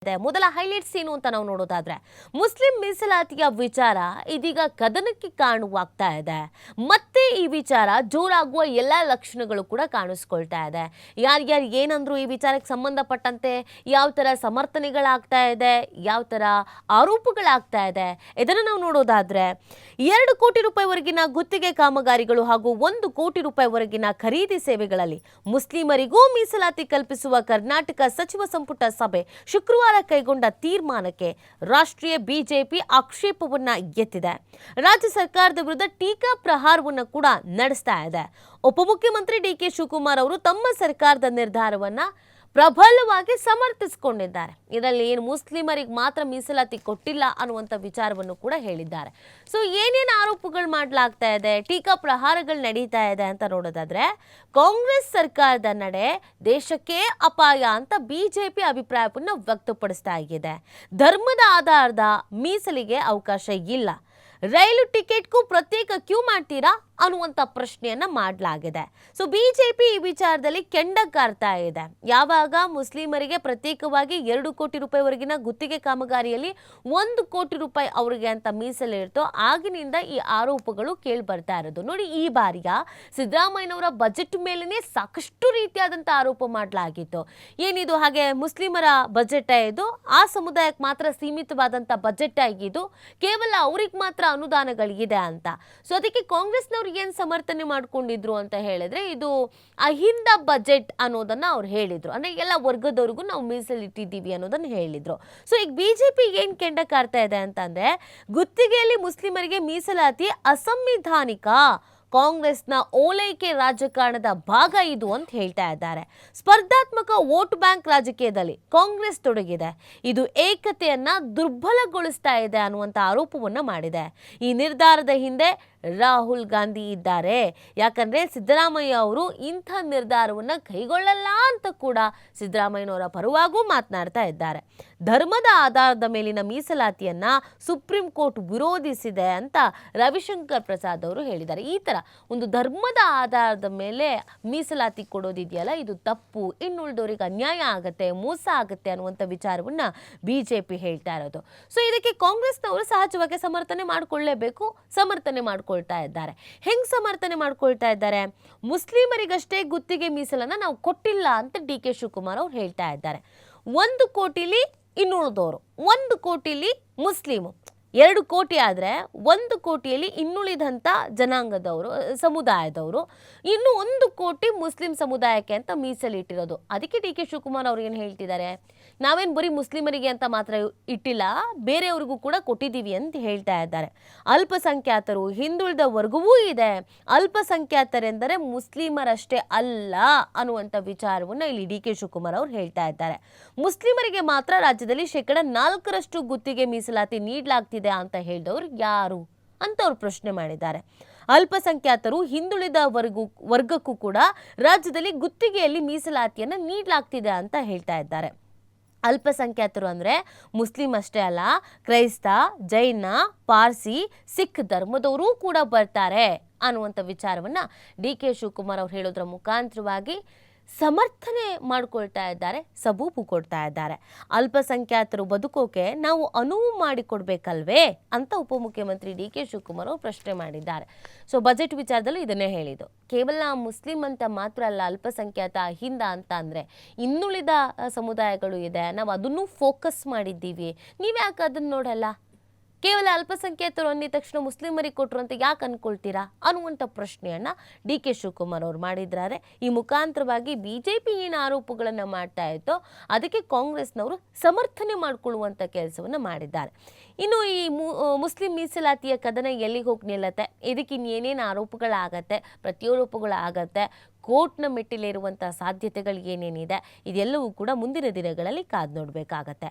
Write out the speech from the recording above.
ಮೊದಲ ಹೈಲೈಟ್ಸ್ ಏನು ಅಂತ ನಾವು ನೋಡೋದಾದ್ರೆ ಮುಸ್ಲಿಂ ಮೀಸಲಾತಿಯ ವಿಚಾರ ಇದೀಗ ಕದನಕ್ಕೆ ಕಾರಣವಾಗ್ತಾ ಇದೆ. ಮತ್ತೆ ಈ ವಿಚಾರ ಜೋರಾಗುವ ಎಲ್ಲ ಲಕ್ಷಣಗಳು ಕೂಡ ಕಾಣಿಸ್ಕೊಳ್ತಾ ಇದೆ. ಯಾರ್ಯಾರು ಏನಂದ್ರು ಈ ವಿಚಾರಕ್ಕೆ ಸಂಬಂಧಪಟ್ಟಂತೆ ಯಾವ ತರ ಸಮರ್ಥನೆಗಳಾಗ್ತಾ ಇದೆ, ಯಾವ ತರ ಆರೋಪಗಳಾಗ್ತಾ ಇದೆ, ಇದನ್ನು ನಾವು ನೋಡೋದಾದ್ರೆ 2 ಕೋಟಿ ರೂಪಾಯಿವರೆಗಿನ ಗುತ್ತಿಗೆ ಕಾಮಗಾರಿಗಳು ಹಾಗೂ 1 ಕೋಟಿ ರೂಪಾಯಿವರೆಗಿನ ಖರೀದಿ ಸೇವೆಗಳಲ್ಲಿ ಮುಸ್ಲಿಮರಿಗೂ ಮೀಸಲಾತಿ ಕಲ್ಪಿಸುವ ಕರ್ನಾಟಕ ಸಚಿವ ಸಂಪುಟ ಸಭೆ ಶುಕ್ರವಾರ ಕೈಗೊಂಡ ತೀರ್ಮಾನಕ್ಕೆ ರಾಷ್ಟ್ರೀಯ ಬಿಜೆಪಿ ಆಕ್ಷೇಪವನ್ನ ಎತ್ತಿದೆ. ರಾಜ್ಯ ಸರ್ಕಾರದ ವಿರುದ್ಧ ಟೀಕಾ ಪ್ರಹಾರವನ್ನು ಕೂಡ ನಡೆಸ್ತಾ ಇದೆ. ಉಪಮುಖ್ಯಮಂತ್ರಿ ಡಿಕೆ ಶಿವಕುಮಾರ್ ಅವರು ತಮ್ಮ ಸರ್ಕಾರದ ನಿರ್ಧಾರವನ್ನ ಪ್ರಬಲವಾಗಿ ಸಮರ್ಥಿಸಿಕೊಂಡಿದ್ದಾರೆ. ಇದರಲ್ಲಿ ಏನು ಮುಸ್ಲಿಮರಿಗೆ ಮಾತ್ರ ಮೀಸಲಾತಿ ಕೊಟ್ಟಿಲ್ಲ ಅನ್ನುವಂಥ ವಿಚಾರವನ್ನು ಕೂಡ ಹೇಳಿದ್ದಾರೆ. ಸೊ ಏನೇನು ಆರೋಪಗಳು ಮಾಡಲಾಗ್ತಾ ಇದೆ, ಟೀಕಾ ಪ್ರಹಾರಗಳು ನಡೀತಾ ಇದೆ ಅಂತ ನೋಡೋದಾದ್ರೆ ಕಾಂಗ್ರೆಸ್ ಸರ್ಕಾರದ ನಡೆ ದೇಶಕ್ಕೆ ಅಪಾಯ ಅಂತ ಬಿಜೆಪಿ ಅಭಿಪ್ರಾಯವನ್ನು ವ್ಯಕ್ತಪಡಿಸ್ತಾ ಇದೆ. ಧರ್ಮದ ಆಧಾರದ ಮೀಸಲಿಗೆ ಅವಕಾಶ ಇಲ್ಲ, ರೈಲು ಟಿಕೆಟ್ಗೂ ಪ್ರತ್ಯೇಕ ಕ್ಯೂ ಮಾಡ್ತೀರಾ ಅನ್ನುವಂಥ ಪ್ರಶ್ನೆಯನ್ನ ಮಾಡಲಾಗಿದೆ. ಸೊ ಬಿಜೆಪಿ ಈ ವಿಚಾರದಲ್ಲಿ ಕೆಂಡ ಕಾರ್ತಾ ಇದೆ. ಯಾವಾಗ ಮುಸ್ಲಿಮರಿಗೆ ಪ್ರತ್ಯೇಕವಾಗಿ 2 ಕೋಟಿ ರೂಪಾಯಿವರೆಗಿನ ಗುತ್ತಿಗೆ ಕಾಮಗಾರಿಯಲ್ಲಿ 1 ಕೋಟಿ ರೂಪಾಯಿ ಅವರಿಗೆ ಅಂತ ಮೀಸಲಿರ್ತೋ ಆಗಿನಿಂದ ಈ ಆರೋಪಗಳು ಕೇಳಿ ಬರ್ತಾ ಇರೋದು. ನೋಡಿ, ಈ ಬಾರಿಯ ಸಿದ್ದರಾಮಯ್ಯನವರ ಬಜೆಟ್ ಮೇಲೇ ಸಾಕಷ್ಟು ರೀತಿಯಾದಂಥ ಆರೋಪ ಮಾಡಲಾಗಿತ್ತು. ಏನಿದು ಹಾಗೆ ಮುಸ್ಲಿಮರ ಬಜೆಟ್ ಇದು, ಆ ಸಮುದಾಯಕ್ಕೆ ಮಾತ್ರ ಸೀಮಿತವಾದಂಥ ಬಜೆಟ್ ಆಗಿದ್ದು, ಕೇವಲ ಅವ್ರಿಗೆ ಮಾತ್ರ ಅನುದಾನಗಳಿದೆ ಅಂತ. ಸೊ ಅದಕ್ಕೆ ಕಾಂಗ್ರೆಸ್ನವರು ಏನ್ ಸಮರ್ಥನೆ ಮಾಡ್ಕೊಂಡಿದ್ರು ಅಂತ ಹೇಳಿದ್ರೆ ಇದು ಅಹಿಂದ ಬಜೆಟ್ ಅನ್ನೋದನ್ನ ಅವ್ರು ಹೇಳಿದ್ರು. ಅಂದ್ರೆ ಎಲ್ಲ ವರ್ಗದವ್ರಿಗೂ ನಾವು ಮೀಸಲಿಟ್ಟಿದ್ದೀವಿ ಅನ್ನೋದನ್ನ ಹೇಳಿದ್ರು. ಸೊ ಈಗ ಬಿಜೆಪಿ ಏನ್ ಕೆಂಡ ಕಾರ್ತಾ ಇದೆ ಅಂತಂದ್ರೆ ಗುತ್ತಿಗೆಯಲ್ಲಿ ಮುಸ್ಲಿಮರಿಗೆ ಮೀಸಲಾತಿ ಅಸಂವಿಧಾನಿಕ, ಕಾಂಗ್ರೆಸ್ನ ಓಲೈಕೆ ರಾಜಕಾರಣದ ಭಾಗ ಇದು ಅಂತ ಹೇಳ್ತಾ ಇದ್ದಾರೆ. ಸ್ಪರ್ಧಾತ್ಮಕ ವೋಟ್ ಬ್ಯಾಂಕ್ ರಾಜಕೀಯದಲ್ಲಿ ಕಾಂಗ್ರೆಸ್ ತೊಡಗಿದೆ, ಇದು ಏಕತೆಯನ್ನ ದುರ್ಬಲಗೊಳಿಸ್ತಾ ಇದೆ ಅನ್ನುವಂಥ ಆರೋಪವನ್ನ ಮಾಡಿದೆ. ಈ ನಿರ್ಧಾರದ ಹಿಂದೆ ರಾಹುಲ್ ಗಾಂಧಿ ಇದ್ದಾರೆ. ಯಾಕಂದ್ರೆ ಸಿದ್ದರಾಮಯ್ಯ ಅವರು ಇಂಥ ನಿರ್ಧಾರವನ್ನು ಕೈಗೊಳ್ಳಲ್ಲ ಅಂತ ಕೂಡ ಸಿದ್ದರಾಮಯ್ಯನವರ ಪರವಾಗೂ ಮಾತನಾಡ್ತಾ ಇದ್ದಾರೆ. ಧರ್ಮದ ಆಧಾರದ ಮೇಲಿನ ಮೀಸಲಾತಿಯನ್ನ ಸುಪ್ರೀಂ ಕೋರ್ಟ್ ವಿರೋಧಿಸಿದೆ ಅಂತ ರವಿಶಂಕರ್ ಪ್ರಸಾದ್ ಅವರು ಹೇಳಿದ್ದಾರೆ. ಈ ತರ ಒಂದು ಧರ್ಮದ ಆಧಾರದ ಮೇಲೆ ಮೀಸಲಾತಿ ಕೊಡೋದಿದೆಯಲ್ಲ, ಇದು ತಪ್ಪು, ಇನ್ನುಳಿದವರಿಗೆ ಅನ್ಯಾಯ ಆಗತ್ತೆ, ಮೋಸ ಆಗತ್ತೆ ಅನ್ನುವಂಥ ವಿಚಾರವನ್ನ ಬಿಜೆಪಿ ಹೇಳ್ತಾ ಇರೋದು. ಸೊ ಇದಕ್ಕೆ ಕಾಂಗ್ರೆಸ್ನವರು ಸಹಜವಾಗಿ ಸಮರ್ಥನೆ ಮಾಡ್ಕೊಳ್ಳೇಬೇಕು, ಸಮರ್ಥನೆ ಮಾಡ್ಕೊಳ್ತಾ ಇದ್ದಾರೆ. ಹೆಂಗ್ ಸಮರ್ಥನೆ ಮಾಡ್ಕೊಳ್ತಾ ಇದ್ದಾರೆ? ಮುಸ್ಲಿಮರಿಗಷ್ಟೇ ಗುತ್ತಿಗೆ ಮೀಸಲನ್ನ ನಾವು ಕೊಟ್ಟಿಲ್ಲ ಅಂತ ಡಿ ಕೆ ಶಿವಕುಮಾರ್ ಅವ್ರು ಹೇಳ್ತಾ ಇದ್ದಾರೆ. 1 ಕೋಟಿಲಿ ಇನ್ನುಳಿದವರು, 1 ಕೋಟಿಲಿ ಮುಸ್ಲಿಮು, 2 ಕೋಟಿ ಆದರೆ 1 ಕೋಟಿಯಲ್ಲಿ ಇನ್ನುಳಿದಂಥ ಜನಾಂಗದವರು, ಸಮುದಾಯದವರು, ಇನ್ನು 1 ಕೋಟಿ ಮುಸ್ಲಿಂ ಸಮುದಾಯಕ್ಕೆ ಅಂತ ಮೀಸಲಿಟ್ಟಿರೋದು. ಅದಕ್ಕೆ ಡಿ ಕೆ ಶಿವಕುಮಾರ್ ಅವ್ರು ಏನು ಹೇಳ್ತಿದ್ದಾರೆ, ನಾವೇನು ಬರೀ ಮುಸ್ಲಿಮರಿಗೆ ಅಂತ ಮಾತ್ರ ಇಟ್ಟಿಲ್ಲ, ಬೇರೆಯವ್ರಿಗೂ ಕೂಡ ಕೊಟ್ಟಿದ್ದೀವಿ ಅಂತ ಹೇಳ್ತಾ ಇದ್ದಾರೆ. ಅಲ್ಪಸಂಖ್ಯಾತರು, ಹಿಂದುಳಿದ ವರ್ಗವೂ ಇದೆ, ಅಲ್ಪಸಂಖ್ಯಾತರೆಂದರೆ ಮುಸ್ಲಿಮರಷ್ಟೇ ಅಲ್ಲ ಅನ್ನುವಂಥ ವಿಚಾರವನ್ನು ಇಲ್ಲಿ ಡಿ ಕೆ ಶಿವಕುಮಾರ್ ಅವ್ರು ಹೇಳ್ತಾ ಇದ್ದಾರೆ. ಮುಸ್ಲಿಮರಿಗೆ ಮಾತ್ರ ರಾಜ್ಯದಲ್ಲಿ 4% ಗುತ್ತಿಗೆ ಮೀಸಲಾತಿ ನೀಡಲಾಗ್ತಿದೆ ಅಂತ ಹೇಳಿದವರು ಯಾರು ಅಂತ ಅವ್ರು ಪ್ರಶ್ನೆ ಮಾಡಿದ್ದಾರೆ. ಅಲ್ಪಸಂಖ್ಯಾತರು, ಹಿಂದುಳಿದ ವರ್ಗಕ್ಕೂ ಕೂಡ ರಾಜ್ಯದಲ್ಲಿ ಗುತ್ತಿಗೆಯಲ್ಲಿ ಮೀಸಲಾತಿಯನ್ನು ನೀಡಲಾಗ್ತಿದೆ ಅಂತ ಹೇಳ್ತಾ ಇದ್ದಾರೆ. ಅಲ್ಪಸಂಖ್ಯಾತರು ಅಂದರೆ ಮುಸ್ಲಿಂ ಅಷ್ಟೇ ಅಲ್ಲ, ಕ್ರೈಸ್ತ, ಜೈನ, ಪಾರ್ಸಿ, ಸಿಖ್ ಧರ್ಮದವರೂ ಕೂಡ ಬರ್ತಾರೆ ಅನ್ನುವಂಥ ವಿಚಾರವನ್ನು ಡಿ ಕೆ ಶಿವಕುಮಾರ್ ಅವ್ರು ಹೇಳೋದ್ರ ಮುಖಾಂತರವಾಗಿ ಸಮರ್ಥನೆ ಮಾಡ್ಕೊಳ್ತಾ ಇದ್ದಾರೆ, ಸಬೂಬು ಕೊಡ್ತಾ ಇದ್ದಾರೆ. ಅಲ್ಪಸಂಖ್ಯಾತರು ಬದುಕೋಕೆ ನಾವು ಅನುವು ಮಾಡಿಕೊಡ್ಬೇಕಲ್ವೇ ಅಂತ ಉಪಮುಖ್ಯಮಂತ್ರಿ ಡಿ ಕೆ ಶಿವಕುಮಾರ್ ಅವರು ಪ್ರಶ್ನೆ ಮಾಡಿದ್ದಾರೆ. ಸೊ ಬಜೆಟ್ ವಿಚಾರದಲ್ಲೂ ಇದನ್ನೇ ಹೇಳಿದ್ದು. ಕೇವಲ ಮುಸ್ಲಿಂ ಅಂತ ಮಾತ್ರ ಅಲ್ಲ, ಅಲ್ಪಸಂಖ್ಯಾತ, ಅಹಿಂದ ಅಂತ ಅಂದರೆ ಇನ್ನುಳಿದ ಸಮುದಾಯಗಳು ಇದೆ, ನಾವು ಅದನ್ನು ಫೋಕಸ್ ಮಾಡಿದ್ದೀವಿ. ನೀವ್ಯಾಕೆ ಅದನ್ನು ನೋಡಲ್ಲ? ಕೇವಲ ಅಲ್ಪಸಂಖ್ಯಾತರು ಅಂದಿದ ತಕ್ಷಣ ಮುಸ್ಲಿಮರಿಗೆ ಕೊಟ್ಟರು ಅಂತ ಯಾಕೆ ಅನ್ಕೊಳ್ತೀರಾ ಅನ್ನುವಂಥ ಪ್ರಶ್ನೆಯನ್ನು ಡಿ ಕೆ ಶಿವಕುಮಾರ್ ಅವರು ಮಾಡಿದ್ದಾರೆ. ಈ ಮುಖಾಂತರವಾಗಿ ಬಿಜೆಪಿ ಏನು ಆರೋಪಗಳನ್ನು ಮಾಡ್ತಾ ಇತ್ತೋ ಅದಕ್ಕೆ ಕಾಂಗ್ರೆಸ್ನವರು ಸಮರ್ಥನೆ ಮಾಡಿಕೊಳ್ಳುವಂಥ ಕೆಲಸವನ್ನು ಮಾಡಿದ್ದಾರೆ. ಇನ್ನು ಈ ಮುಸ್ಲಿಂ ಮೀಸಲಾತಿಯ ಕದನ ಎಲ್ಲಿಗೆ ಹೋಗಿ ನಿಲ್ಲತ್ತೆ, ಇದಕ್ಕೆ ಇನ್ನೇನೇನು ಆರೋಪಗಳಾಗತ್ತೆ, ಪ್ರತ್ಯಾರೋಪಗಳಾಗತ್ತೆ, ಕೋರ್ಟ್ನ ಮೆಟ್ಟಿಲೇರುವಂಥ ಸಾಧ್ಯತೆಗಳು ಏನೇನಿದೆ, ಇದೆಲ್ಲವೂ ಕೂಡ ಮುಂದಿನ ದಿನಗಳಲ್ಲಿ ಕಾದು ನೋಡಬೇಕಾಗತ್ತೆ.